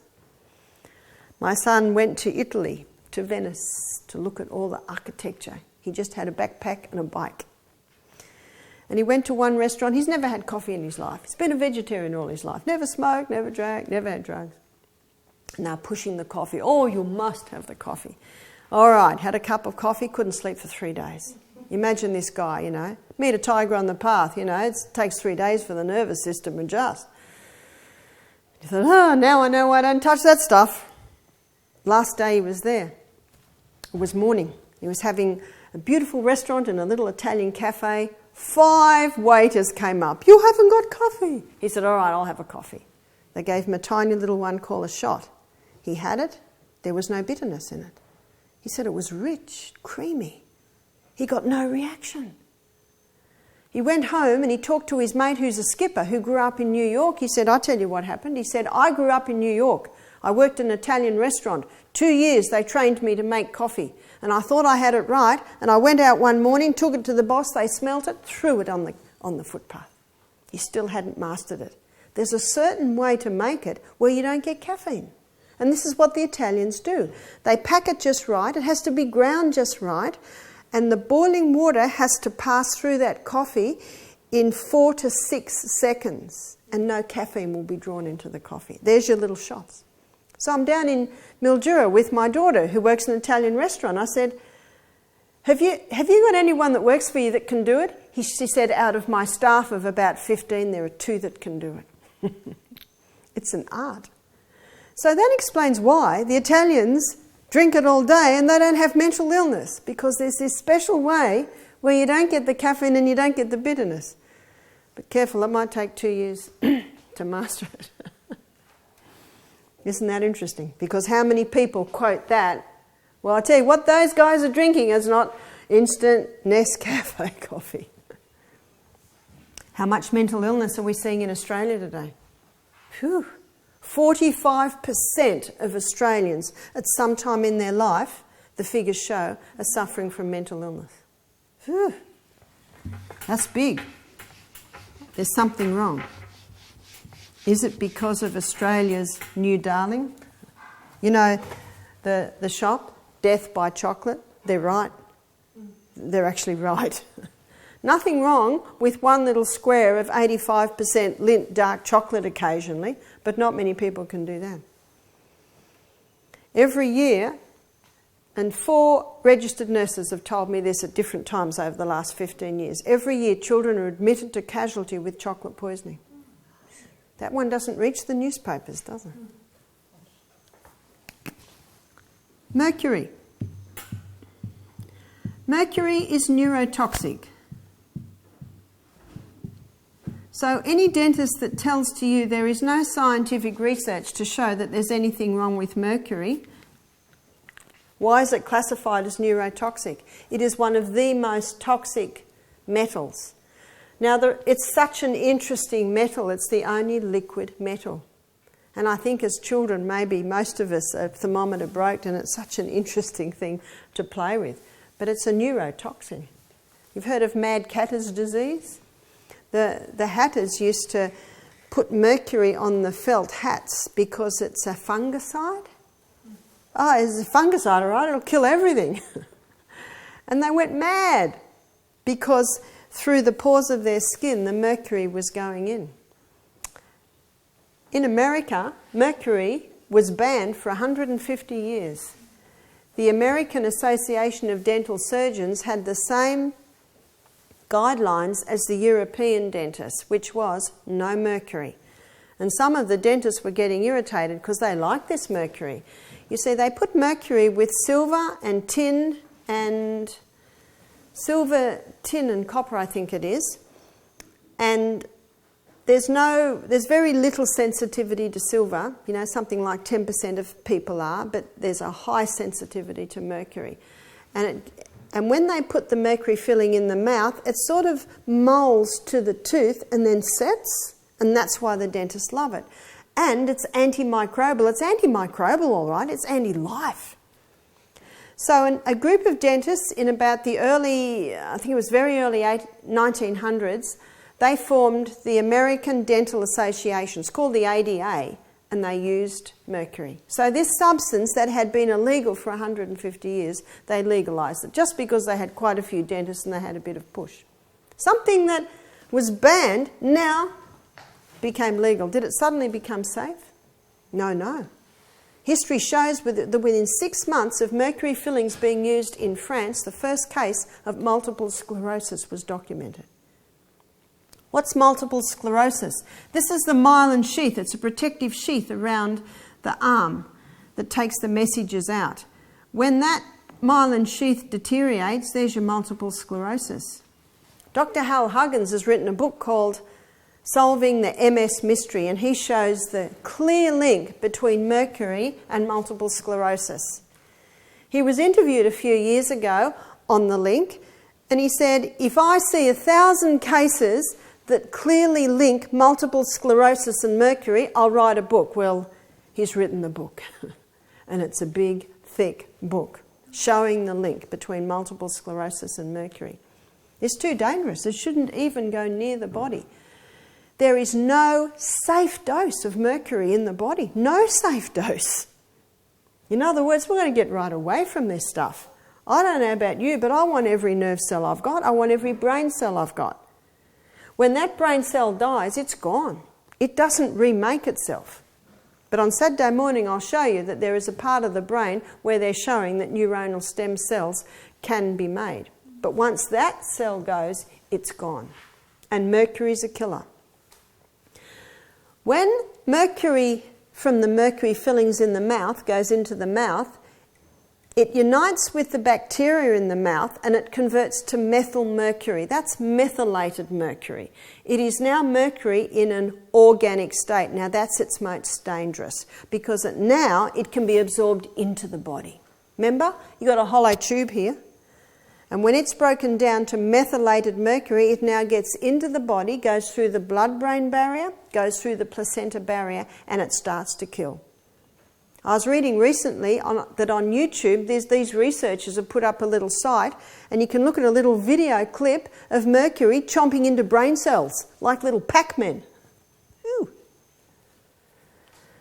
My son went to Italy, to Venice, to look at all the architecture. He just had a backpack and a bike. And he went to one restaurant. He's never had coffee in his life. He's been a vegetarian all his life. Never smoked, never drank, never had drugs. And they're pushing the coffee. Oh, you must have the coffee. All right, had a cup of coffee, couldn't sleep for 3 days. Imagine this guy, you know. Meet a tiger on the path, you know. It takes 3 days for the nervous system to adjust. He thought, oh, now I know why I don't touch that stuff. Last day he was there. It was morning. He was having a beautiful restaurant in a little Italian cafe. 5 waiters came up. You haven't got coffee. He said, all right, I'll have a coffee. They gave him a tiny little one called a shot. He had it. There was no bitterness in it. He said it was rich, creamy. He got no reaction. He went home and he talked to his mate who's a skipper who grew up in New York. He said, I'll tell you what happened. He said, I grew up in New York. I worked in an Italian restaurant. 2 years they trained me to make coffee. And I thought I had it right. And I went out one morning, took it to the boss. They smelt it, threw it on the footpath. He still hadn't mastered it. There's a certain way to make it where you don't get caffeine. And this is what the Italians do. They pack it just right. It has to be ground just right. And the boiling water has to pass through that coffee in 4 to 6 seconds. And no caffeine will be drawn into the coffee. There's your little shots. So I'm down in Mildura with my daughter who works in an Italian restaurant. I said, have you got anyone that works for you that can do it? She said, out of my staff of about 15, there are 2 that can do it. It's an art. So that explains why the Italians drink it all day and they don't have mental illness, because there's this special way where you don't get the caffeine and you don't get the bitterness. But careful, it might take 2 years to master it. Isn't that interesting? Because how many people quote that? Well, I tell you what those guys are drinking is not instant Nescafe coffee. How much mental illness are we seeing in Australia today? Phew. 45% of Australians at some time in their life, the figures show, are suffering from mental illness. Phew. That's big. There's something wrong. Is it because of Australia's new darling? You know, the shop, Death by Chocolate, they're right. They're actually right. Nothing wrong with one little square of 85% Lindt dark chocolate occasionally, but not many people can do that. Every year, and 4 registered nurses have told me this at different times over the last 15 years, every year children are admitted to casualty with chocolate poisoning. That one doesn't reach the newspapers, does it? Mercury. Mercury is neurotoxic. So any dentist that tells to you there is no scientific research to show that there's anything wrong with mercury, why is it classified as neurotoxic? It is one of the most toxic metals. Now, it's such an interesting metal. It's the only liquid metal. And I think as children, maybe most of us, a thermometer broke, and it's such an interesting thing to play with. But it's a neurotoxin. You've heard of mad catter's disease? The hatters used to put mercury on the felt hats because it's a fungicide. Oh, it's a fungicide, all right, it'll kill everything. And they went mad because through the pores of their skin, the mercury was going in. In America, mercury was banned for 150 years. The American Association of Dental Surgeons had the same guidelines as the European dentists, which was no mercury. And some of the dentists were getting irritated because they liked this mercury. You see, they put mercury with silver and tin and copper, I think it is. And there's very little sensitivity to silver. You know, something like 10% of people are, but there's a high sensitivity to mercury. And when they put the mercury filling in the mouth, it sort of molds to the tooth and then sets, and that's why the dentists love it. And it's antimicrobial. It's antimicrobial, all right. It's anti-life. So a group of dentists in about the early, I think it was very early 1900s, they formed the American Dental Association. It's called the ADA, and they used mercury. So this substance that had been illegal for 150 years, they legalised it, just because they had quite a few dentists and they had a bit of push. Something that was banned now became legal. Did it suddenly become safe? No. History shows that within 6 months of mercury fillings being used in France, the first case of multiple sclerosis was documented. What's multiple sclerosis? This is the myelin sheath. It's a protective sheath around the arm that takes the messages out. When that myelin sheath deteriorates, there's your multiple sclerosis. Dr. Hal Huggins has written a book called Solving the MS Mystery, and he shows the clear link between mercury and multiple sclerosis. He was interviewed a few years ago on the link, and he said, if I see 1,000 cases that clearly link multiple sclerosis and mercury, I'll write a book. Well, he's written the book, and it's a big, thick book showing the link between multiple sclerosis and mercury. It's too dangerous. It shouldn't even go near the body. There is no safe dose of mercury in the body. No safe dose. In other words, we're going to get right away from this stuff. I don't know about you, but I want every nerve cell I've got. I want every brain cell I've got. When that brain cell dies, it's gone. It doesn't remake itself. But on Saturday morning, I'll show you that there is a part of the brain where they're showing that neuronal stem cells can be made. But once that cell goes, it's gone. And mercury's a killer. When mercury from the mercury fillings in the mouth goes into the mouth, it unites with the bacteria in the mouth and it converts to methyl mercury. That's methylated mercury. It is now mercury in an organic state. Now that's its most dangerous because now it can be absorbed into the body. Remember, you've got a hollow tube here. And when it's broken down to methylated mercury, it now gets into the body, goes through the blood-brain barrier, goes through the placenta barrier, and it starts to kill. I was reading recently that on YouTube, these researchers have put up a little site, and you can look at a little video clip of mercury chomping into brain cells, like little Pac-Men. Ooh.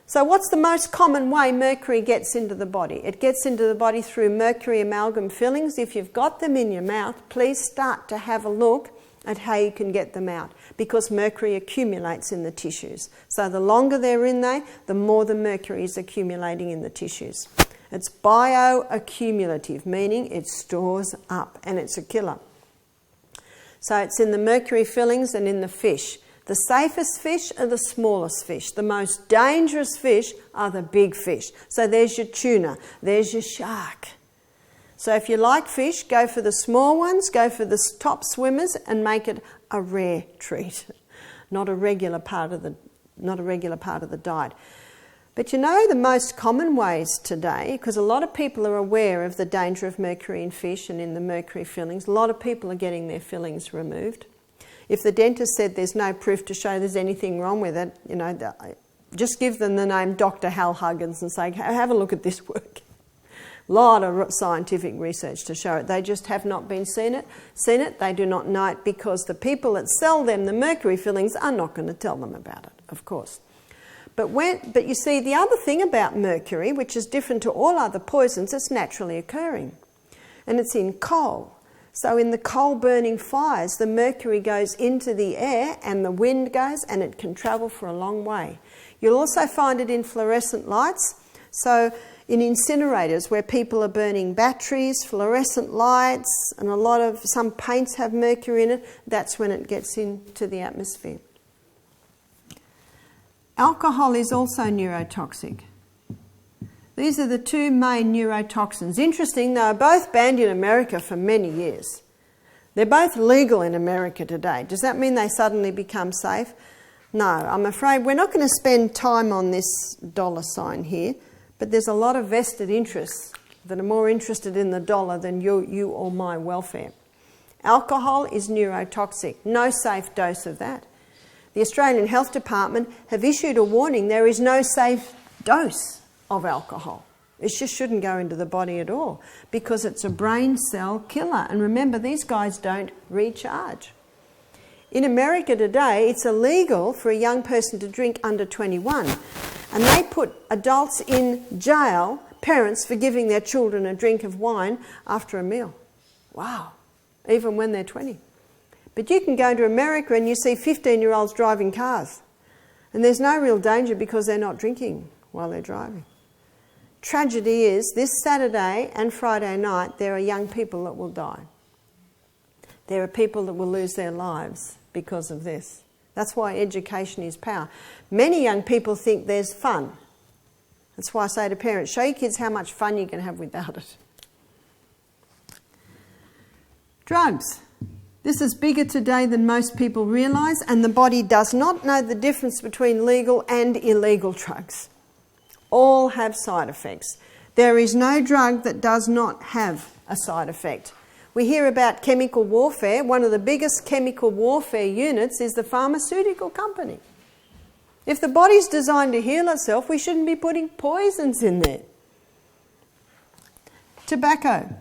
So what's the most common way mercury gets into the body? It gets into the body through mercury amalgam fillings. If you've got them in your mouth, please start to have a look at how you can get them out, because mercury accumulates in the tissues. So the longer they're in there, the more the mercury is accumulating in the tissues. It's bioaccumulative, meaning it stores up, and it's a killer. So it's in the mercury fillings and in the fish. The safest fish are the smallest fish. The most dangerous fish are the big fish. So there's your tuna, there's your shark. So if you like fish, go for the small ones, go for the top swimmers and make it a rare treat, not a regular part of the diet. But you know the most common ways today, because a lot of people are aware of the danger of mercury in fish and in the mercury fillings, a lot of people are getting their fillings removed. If the dentist said there's no proof to show there's anything wrong with it, you know, just give them the name Dr. Hal Huggins and say, have a look at this work. A lot of scientific research to show it. They just have not seen it. They do not know it because the people that sell them the mercury fillings are not going to tell them about it, of course. But you see, the other thing about mercury, which is different to all other poisons, it's naturally occurring. And it's in coal. So in the coal-burning fires, the mercury goes into the air and the wind goes and it can travel for a long way. You'll also find it in fluorescent lights. So in incinerators where people are burning batteries, fluorescent lights, and some paints have mercury in it, that's when it gets into the atmosphere. Alcohol is also neurotoxic. These are the two main neurotoxins. Interesting, they were both banned in America for many years. They're both legal in America today. Does that mean they suddenly become safe? No, I'm afraid we're not going to spend time on this dollar sign here, but there's a lot of vested interests that are more interested in the dollar than you or my welfare. Alcohol is neurotoxic. No safe dose of that. The Australian Health Department have issued a warning there is no safe dose of alcohol. It just shouldn't go into the body at all because it's a brain cell killer. And remember, these guys don't recharge. In America today, it's illegal for a young person to drink under 21. And they put adults in jail, parents, for giving their children a drink of wine after a meal. Wow. Even when they're 20. But you can go to America and you see 15-year-olds driving cars. And there's no real danger because they're not drinking while they're driving. Tragedy is, this Saturday and Friday night, there are young people that will die. There are people that will lose their lives because of this. That's why education is power. Many young people think there's fun. That's why I say to parents, show your kids how much fun you can have without it. Drugs. This is bigger today than most people realise, and the body does not know the difference between legal and illegal drugs. All have side effects. There is no drug that does not have a side effect. We hear about chemical warfare. One of the biggest chemical warfare units is the pharmaceutical company. If the body's designed to heal itself, we shouldn't be putting poisons in there. Tobacco.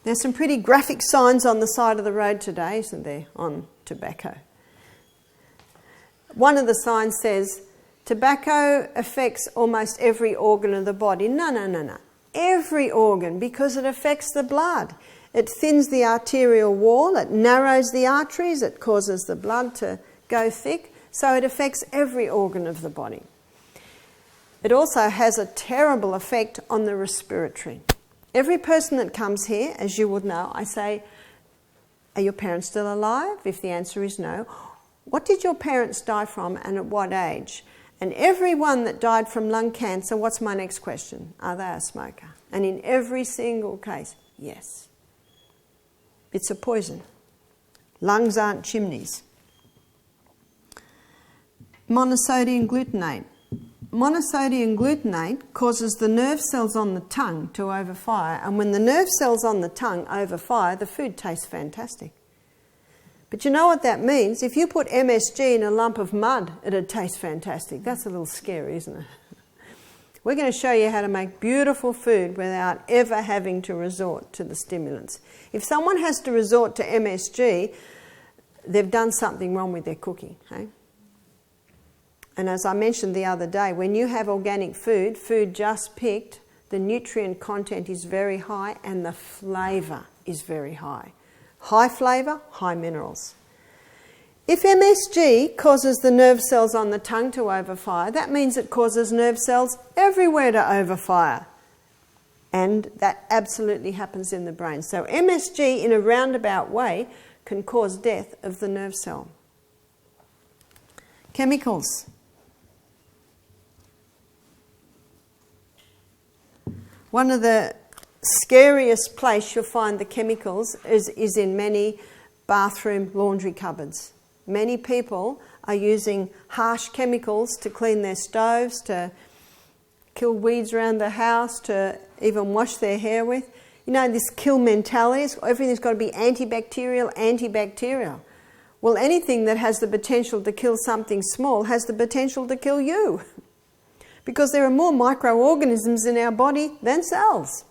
There's some pretty graphic signs on the side of the road today, isn't there, on tobacco. One of the signs says, tobacco affects almost every organ of the body. No. Every organ, because it affects the blood. It thins the arterial wall, it narrows the arteries, it causes the blood to go thick, so it affects every organ of the body. It also has a terrible effect on the respiratory. Every person that comes here, as you would know, I say, are your parents still alive? If the answer is no, what did your parents die from and at what age? And everyone that died from lung cancer, what's my next question? Are they a smoker? And in every single case, yes. It's a poison. Lungs aren't chimneys. Monosodium glutamate. Monosodium glutamate causes the nerve cells on the tongue to overfire, and when the nerve cells on the tongue overfire, the food tastes fantastic. But you know what that means? If you put MSG in a lump of mud, it'd taste fantastic. That's a little scary, isn't it? We're going to show you how to make beautiful food without ever having to resort to the stimulants. If someone has to resort to MSG, they've done something wrong with their cooking. Okay? And as I mentioned the other day, when you have organic food, food just picked, the nutrient content is very high and the flavour is very high. High flavour, high minerals. If MSG causes the nerve cells on the tongue to overfire, that means it causes nerve cells everywhere to overfire. And that absolutely happens in the brain. So MSG, in a roundabout way, can cause death of the nerve cell. Chemicals. One of the scariest place you'll find the chemicals is in many bathroom laundry cupboards. Many people are using harsh chemicals to clean their stoves, to kill weeds around the house, to even wash their hair with. You know, this kill mentality, everything's got to be antibacterial. Well, anything that has the potential to kill something small has the potential to kill you. Because there are more microorganisms in our body than cells.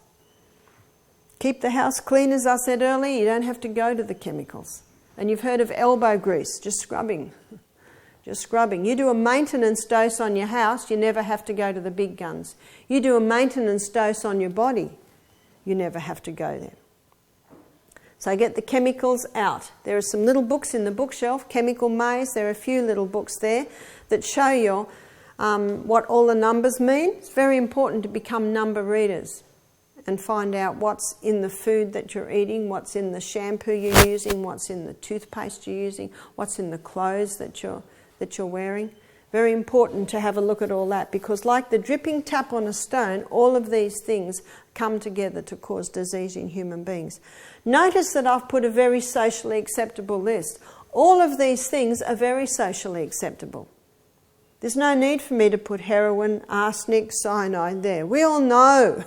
Keep the house clean, as I said earlier, you don't have to go to the chemicals. And you've heard of elbow grease, just scrubbing. Just scrubbing. You do a maintenance dose on your house, you never have to go to the big guns. You do a maintenance dose on your body, you never have to go there. So get the chemicals out. There are some little books in the bookshelf, Chemical Maze. There are a few little books there that show you what all the numbers mean. It's very important to become number readers and find out what's in the food that you're eating, what's in the shampoo you're using, what's in the toothpaste you're using, what's in the clothes that you're wearing. Very important to have a look at all that, because like the dripping tap on a stone, all of these things come together to cause disease in human beings. Notice that I've put a very socially acceptable list. All of these things are very socially acceptable. There's no need for me to put heroin, arsenic, cyanide there. We all know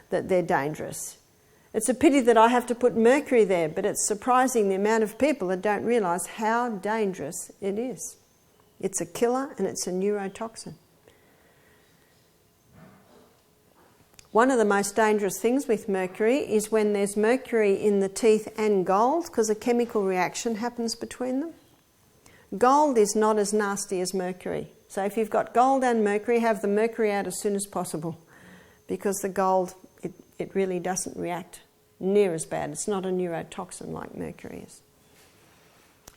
that they're dangerous. It's a pity that I have to put mercury there, but it's surprising the amount of people that don't realise how dangerous it is. It's a killer and it's a neurotoxin. One of the most dangerous things with mercury is when there's mercury in the teeth and gold, because a chemical reaction happens between them. Gold is not as nasty as mercury. So if you've got gold and mercury, have the mercury out as soon as possible, because the gold, it really doesn't react near as bad. It's not a neurotoxin like mercury is.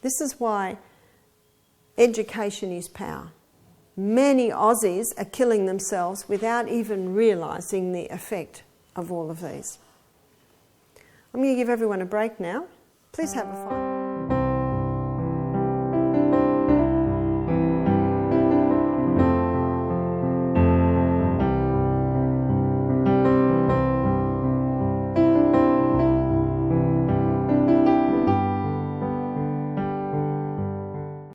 This is why education is power. Many Aussies are killing themselves without even realising the effect of all of these. I'm going to give everyone a break now. Please have a fun.